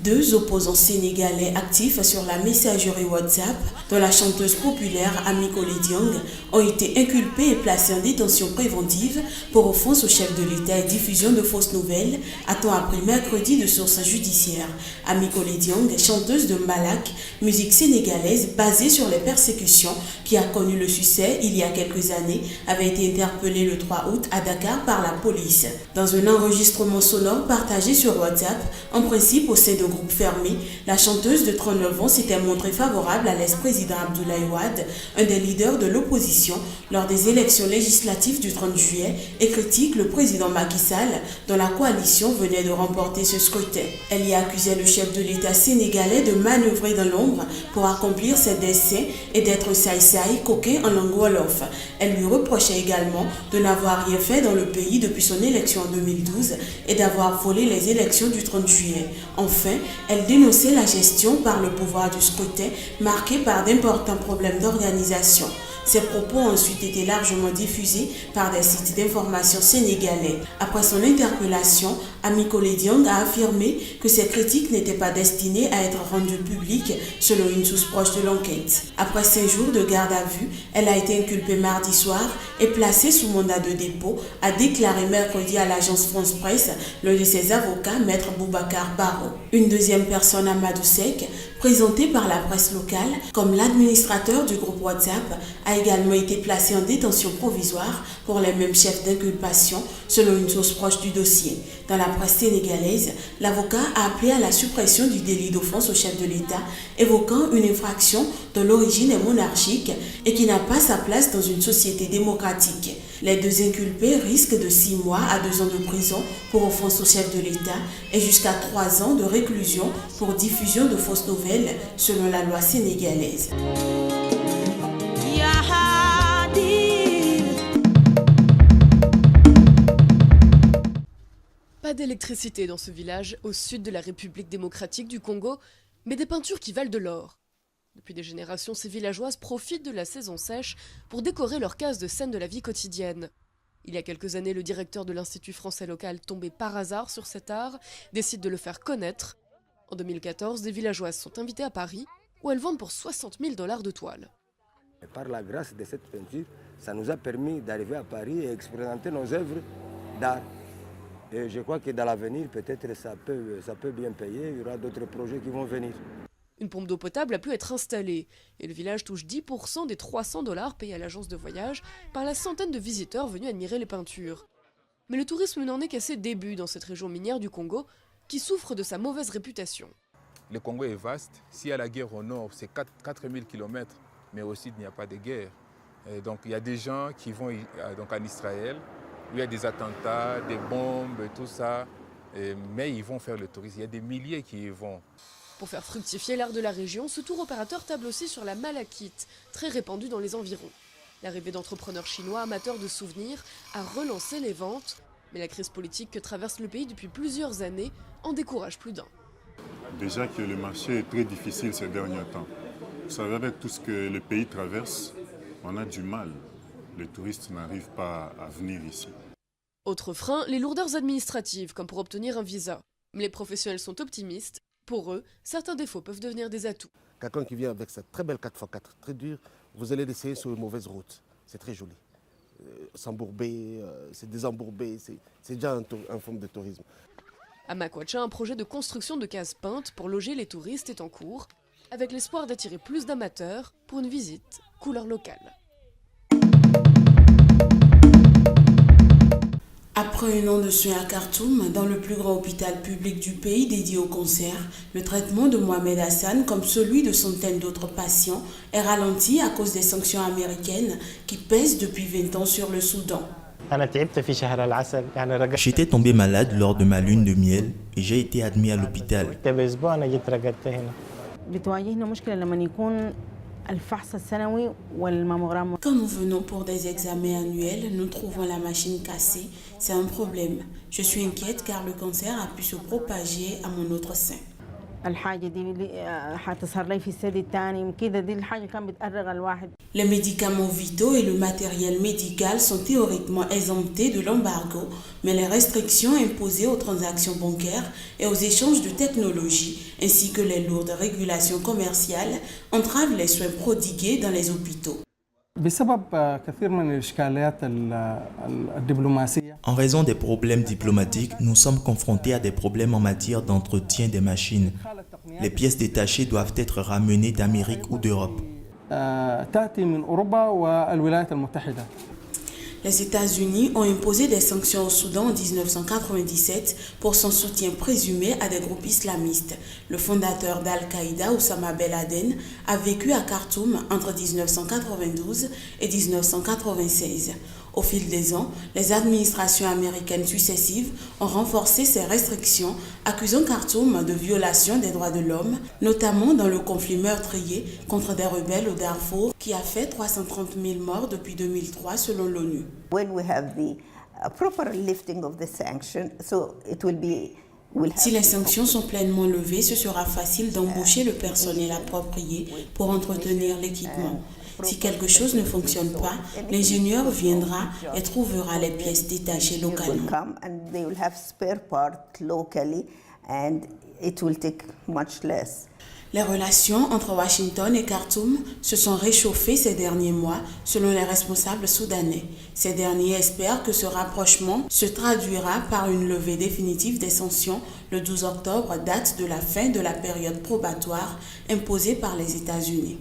Deux opposants sénégalais actifs sur la messagerie WhatsApp de la chanteuse populaire Ami Collé Dieng ont été inculpés et placés en détention préventive pour offense au chef de l'État et diffusion de fausses nouvelles, a-t-on appris mercredi de sources judiciaires. Ami Collé Dieng, chanteuse de Malak, musique sénégalaise basée sur les persécutions qui a connu le succès il y a quelques années, avait été interpellée le 3 août à Dakar par la police. Dans un enregistrement sonore partagé sur WhatsApp, en principe au sein de groupe fermé, la chanteuse de 39 ans s'était montrée favorable à l'ex-président Abdoulaye Wade, un des leaders de l'opposition, lors des élections législatives du 30 juillet et critique le président Macky Sall, dont la coalition venait de remporter ce scrutin. Elle y accusait le chef de l'État sénégalais de manœuvrer dans l'ombre pour accomplir ses desseins et d'être saï-saï coquin en langue wolof. Elle lui reprochait également de n'avoir rien fait dans le pays depuis son élection en 2012 et d'avoir volé les élections du 30 juillet. Enfin, elle dénonçait la gestion par le pouvoir du scrutin marquée par d'importants problèmes d'organisation. Ces propos ont ensuite été largement diffusés par des sites d'information sénégalais. Après son interpellation, Ami Collé Dieng a affirmé que ces critiques n'étaient pas destinées à être rendues publiques selon une source proche de l'enquête. Après 5 jours de garde à vue, elle a été inculpée mardi soir et placée sous mandat de dépôt, a déclaré mercredi à l'agence France Presse l'un de ses avocats, Maître Boubacar Barreau. Une deuxième personne, Amadou Seck, présenté par la presse locale comme l'administrateur du groupe WhatsApp, a également été placé en détention provisoire pour les mêmes chefs d'inculpation, selon une source proche du dossier. Dans la presse sénégalaise, l'avocat a appelé à la suppression du délit d'offense au chef de l'État, évoquant une infraction dont l'origine est monarchique et qui n'a pas sa place dans une société démocratique. Les deux inculpés risquent de 6 mois à 2 ans de prison pour offense au chef de l'État et jusqu'à 3 ans de réclusion pour diffusion de fausses nouvelles, selon la loi sénégalaise. Pas d'électricité dans ce village au sud de la République démocratique du Congo, mais des peintures qui valent de l'or. Depuis des générations, ces villageoises profitent de la saison sèche pour décorer leurs cases de scènes de la vie quotidienne. Il y a quelques années, le directeur de l'Institut français local, tombé par hasard sur cet art, décide de le faire connaître. En 2014, des villageoises sont invitées à Paris, où elles vendent pour 60 000 $ de toile. Et par la grâce de cette peinture, ça nous a permis d'arriver à Paris et expérimenter nos œuvres d'art. Et je crois que dans l'avenir, peut-être ça peut bien payer, il y aura d'autres projets qui vont venir. Une pompe d'eau potable a pu être installée, et le village touche 10% des 300 $ payés à l'agence de voyage par la centaine de visiteurs venus admirer les peintures. Mais le tourisme n'en est qu'à ses débuts dans cette région minière du Congo, qui souffre de sa mauvaise réputation. Le Congo est vaste. S'il y a la guerre au nord, c'est 4000 km, mais aussi il n'y a pas de guerre. Et donc il y a des gens qui vont donc en Israël, où il y a des attentats, des bombes, tout ça, mais ils vont faire le tourisme. Il y a des milliers qui y vont. Pour faire fructifier l'art de la région, ce tour opérateur table aussi sur la malachite, très répandue dans les environs. L'arrivée d'entrepreneurs chinois amateurs de souvenirs a relancé les ventes, mais la crise politique que traverse le pays depuis plusieurs années en décourage plus d'un. Déjà que le marché est très difficile ces derniers temps. Vous savez, avec tout ce que le pays traverse, on a du mal. Les touristes n'arrivent pas à venir ici. Autre frein, les lourdeurs administratives, comme pour obtenir un visa. Mais les professionnels sont optimistes. Pour eux, certains défauts peuvent devenir des atouts. Quelqu'un qui vient avec cette très belle 4x4, très dure, vous allez l'essayer sur une mauvaise route. C'est très joli. S'embourber, c'est désembourbé, c'est déjà une forme de tourisme. À Makwacha, un projet de construction de cases peintes pour loger les touristes est en cours, avec l'espoir d'attirer plus d'amateurs pour une visite couleur locale. Après un an de soins à Khartoum, dans le plus grand hôpital public du pays dédié au cancer, le traitement de Mohamed Hassan, comme celui de centaines d'autres patients, est ralenti à cause des sanctions américaines qui pèsent depuis 20 ans sur le Soudan. J'étais tombé malade lors de ma lune de miel et j'ai été admis à l'hôpital. Quand nous venons pour des examens annuels, nous trouvons la machine cassée. C'est un problème. Je suis inquiète car le cancer a pu se propager à mon autre sein. Les médicaments vitaux et le matériel médical sont théoriquement exemptés de l'embargo, mais les restrictions imposées aux transactions bancaires et aux échanges de technologies, ainsi que les lourdes régulations commerciales, entravent les soins prodigués dans les hôpitaux. En raison des problèmes diplomatiques, nous sommes confrontés à des problèmes en matière d'entretien des machines. Les pièces détachées doivent être ramenées d'Amérique ou d'Europe. Les États-Unis ont imposé des sanctions au Soudan en 1997 pour son soutien présumé à des groupes islamistes. Le fondateur d'Al-Qaïda, Oussama Ben Laden, a vécu à Khartoum entre 1992 et 1996. Au fil des ans, les administrations américaines successives ont renforcé ces restrictions, accusant Khartoum de violation des droits de l'homme, notamment dans le conflit meurtrier contre des rebelles au Darfour qui a fait 330 000 morts depuis 2003 selon l'ONU. Si les sanctions sont pleinement levées, ce sera facile d'embaucher le personnel approprié pour entretenir l'équipement. Si quelque chose ne fonctionne pas, l'ingénieur viendra et trouvera les pièces détachées localement. Les relations entre Washington et Khartoum se sont réchauffées ces derniers mois, selon les responsables soudanais. Ces derniers espèrent que ce rapprochement se traduira par une levée définitive des sanctions le 12 octobre, date de la fin de la période probatoire imposée par les États-Unis.